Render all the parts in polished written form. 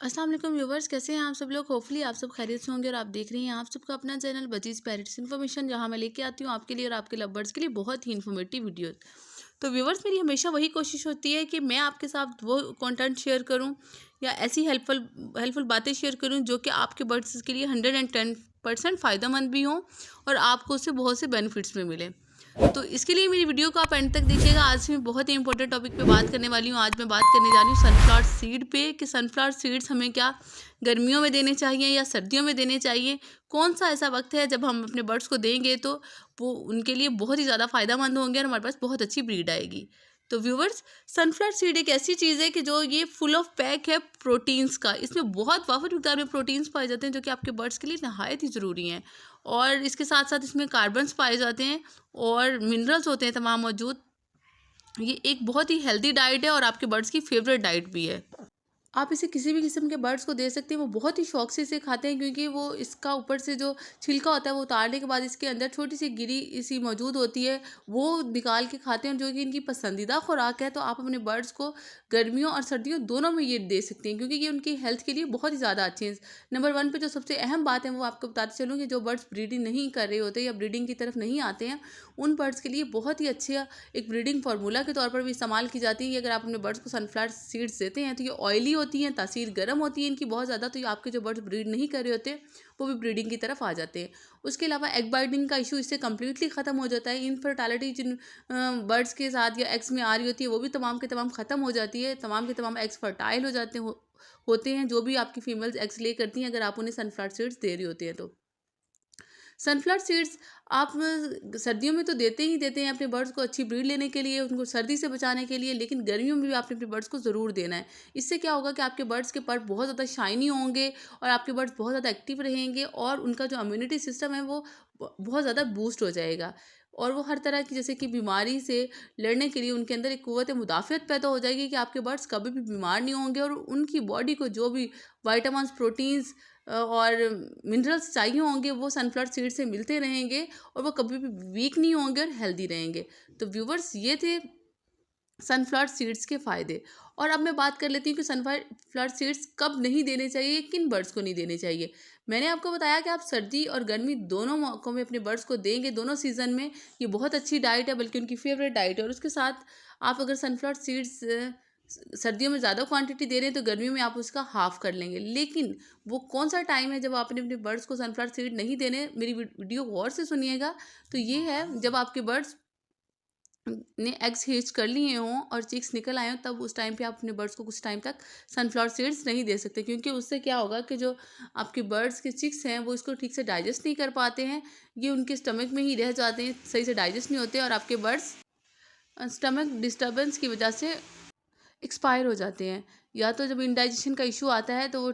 अस्सलाम वालेकुम व्यूवर्स, कैसे हैं आप सब लोग। होपफुली आप सब खैरियत से होंगे और आप देख रही हैं आप सबका अपना चैनल बजीज़ पैरेट्स इन्फॉर्मेशन, जहां मैं लेके आती हूं आपके लिए और आपके लवर्स के लिए बहुत ही इन्फॉर्मेटिव वीडियो। तो व्यूवर्स, मेरी हमेशा वही कोशिश होती है कि मैं आपके साथ वो कंटेंट शेयर करूं या ऐसी हेल्पफुल बातें शेयर करूं जो कि आपके बर्ड्स के लिए 110% फ़ायदेमंद भी हों और आपको उससे बहुत से बेनिफिट्स भी मिले। तो इसके लिए मेरी वीडियो को आप एंड तक देखिएगा। आज मैं बहुत ही इंपॉर्टेंट टॉपिक पे बात करने वाली हूँ। आज मैं बात करने जा रही हूँ सनफ्लावर सीड पे कि सनफ्लावर सीड्स हमें क्या गर्मियों में देने चाहिए या सर्दियों में देने चाहिए। कौन सा ऐसा वक्त है जब हम अपने बर्ड्स को देंगे तो वो उनके लिए बहुत ही ज़्यादा फ़ायदेमंद होंगे और हमारे पास बहुत अच्छी ब्रीड आएगी। तो व्यूवर्स, सनफ्लावर सीड एक ऐसी चीज़ है कि जो ये फुल ऑफ पैक है प्रोटीन्स का। इसमें बहुत वाफर मिकदार में प्रोटीन्स पाए जाते हैं जो कि आपके बर्ड्स के लिए नहायत ही ज़रूरी हैं। और इसके साथ साथ इसमें कार्बन्स पाए जाते हैं और मिनरल्स होते हैं तमाम मौजूद। ये एक बहुत ही हेल्दी डाइट है और आपके बर्ड्स की फेवरेट डाइट भी है। आप इसे किसी भी किस्म के बर्ड्स को दे सकते हैं, वो बहुत ही शौक से इसे खाते हैं क्योंकि वो इसका ऊपर से जो छिलका होता है वो उतारने के बाद इसके अंदर छोटी सी गिरी सी मौजूद होती है, वो निकाल के खाते हैं जो कि इनकी पसंदीदा खुराक है। तो आप अपने बर्ड्स को गर्मियों और सर्दियों दोनों में ये दे सकते हैं क्योंकि ये उनकी हेल्थ के लिए बहुत ही ज़्यादा अच्छे हैं। नंबर वन पे जो सबसे अहम बात है वो आपको बताते चलूँ कि जो बर्ड्स ब्रीडिंग नहीं कर रहे होते या ब्रीडिंग की तरफ नहीं आते हैं, उन बर्ड्स के लिए बहुत ही अच्छे एक ब्रीडिंग फार्मूला के तौर पर भी इस्तेमाल की जाती है कि अगर आप अपने बर्ड्स को सनफ्लावर सीड्स देते हैं तो ये ऑयली होती हैं, तासीर गर्म होती है इनकी बहुत ज़्यादा, तो ये आपके जो बर्ड्स ब्रीड नहीं कर रहे होते वो भी ब्रीडिंग की तरफ आ जाते हैं। उसके अलावा एग बाइटिंग का इशू इससे कम्प्लीटली ख़त्म हो जाता है। इनफर्टालिटी जिन बर्ड्स के साथ या एग्स में आ रही होती है वो भी तमाम के तमाम ख़त्म हो जाती है। तमाम के तमाम एग्स फर्टाइल हो जाते होते हैं जो भी आपकी फीमेल्स एग्स ले करती हैं अगर आप उन्हें सनफ्लावर सीड्स दे रहे होते हैं तो। सनफ्लावर सीड्स आप सर्दियों में तो देते ही देते हैं अपने बर्ड्स को अच्छी ब्रीड लेने के लिए, उनको सर्दी से बचाने के लिए, लेकिन गर्मियों में भी आपने अपने बर्ड्स को ज़रूर देना है। इससे क्या होगा कि आपके बर्ड्स के पर बहुत ज़्यादा शाइनी होंगे और आपके बर्ड्स बहुत ज़्यादा एक्टिव रहेंगे और उनका जो इम्यूनिटी सिस्टम है वो बहुत ज़्यादा बूस्ट हो जाएगा और वो हर तरह की जैसे कि बीमारी से लड़ने के लिए उनके अंदर एक क़ुव्वत मुदाफ़ियत पैदा हो जाएगी कि आपके बर्ड्स कभी भी बीमार नहीं होंगे और उनकी बॉडी को जो भी वाइटामिन्स, प्रोटीन्स और मिनरल्स चाहिए होंगे वो सनफ्लावर सीड से मिलते रहेंगे और वो कभी भी वीक नहीं होंगे और हेल्दी रहेंगे। तो व्यूवर्स, ये थे सनफ्लावर सीड्स के फ़ायदे। और अब मैं बात कर लेती हूँ कि सनफ्लावर सीड्स कब नहीं देने चाहिए, किन बर्ड्स को नहीं देने चाहिए। मैंने आपको बताया कि आप सर्दी और गर्मी दोनों मौक़ों में अपने बर्ड्स को देंगे, दोनों सीज़न में। ये बहुत अच्छी डाइट है, बल्कि उनकी फेवरेट डाइट है। और उसके साथ आप अगर सनफ्लावर सीड्स सर्दियों में ज़्यादा क्वांटिटी दे रहे हैं तो गर्मियों में आप उसका हाफ़ कर लेंगे। लेकिन वो कौन सा टाइम है जब आपने अपने बर्ड्स को सनफ्लावर सीड नहीं देने, मेरी वीडियो गौर से सुनिएगा। तो ये है जब आपके बर्ड्स ने एग्स हेच कर लिए हों और चिक्स निकल आए हों, तब उस टाइम पे आप अपने बर्ड्स को कुछ टाइम तक सनफ्लावर सीड्स नहीं दे सकते क्योंकि उससे क्या होगा कि जो आपके बर्ड्स के चिक्स हैं वो इसको ठीक से डाइजेस्ट नहीं कर पाते हैं। ये उनके स्टमक में ही रह जाते हैं, सही से डाइजेस्ट नहीं होते और आपके बर्ड्स स्टमक डिस्टर्बेंस की वजह से एक्सपायर हो जाते हैं। या तो जब इंडाइजेशन का इशू आता है तो वो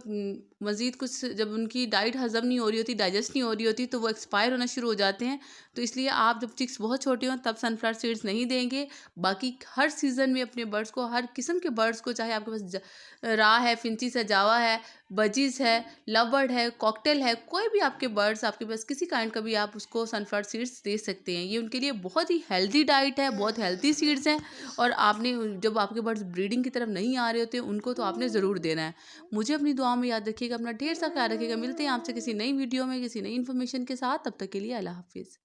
मज़ीद कुछ जब उनकी डाइट हज़म नहीं हो रही होती, डाइजेस्ट नहीं हो रही होती, तो वो एक्सपायर होना शुरू हो जाते हैं। तो इसलिए आप जब चिक्स बहुत छोटे हों तब सनफ्लावर सीड्स नहीं देंगे। बाकी हर सीज़न में अपने बर्ड्स को, हर किस्म के बर्ड्स को, चाहे आपके पास राह है, फिंचीस है, जावा है, बजीज़ है, लव बर्ड है, कॉकटेल है, कोई भी आपके बर्ड्स आपके पास किसी काइंड का भी आप उसको सनफ्लावर सीड्स दे सकते हैं। ये उनके लिए बहुत ही हेल्दी डाइट है, बहुत हेल्दी सीड्स हैं और आपने जब आपके बर्ड्स ब्रीडिंग की तरफ नहीं आ रहे होते उनको तो आपने ज़रूर देना है। मुझे अपनी दुआओं में याद रखिएगा, अपना ढेर सा ख्याल रखिएगा। मिलते हैं आपसे किसी नई वीडियो में किसी नई इन्फॉर्मेशन के साथ। तब तक के लिए अल्लाह हाफ़िज़।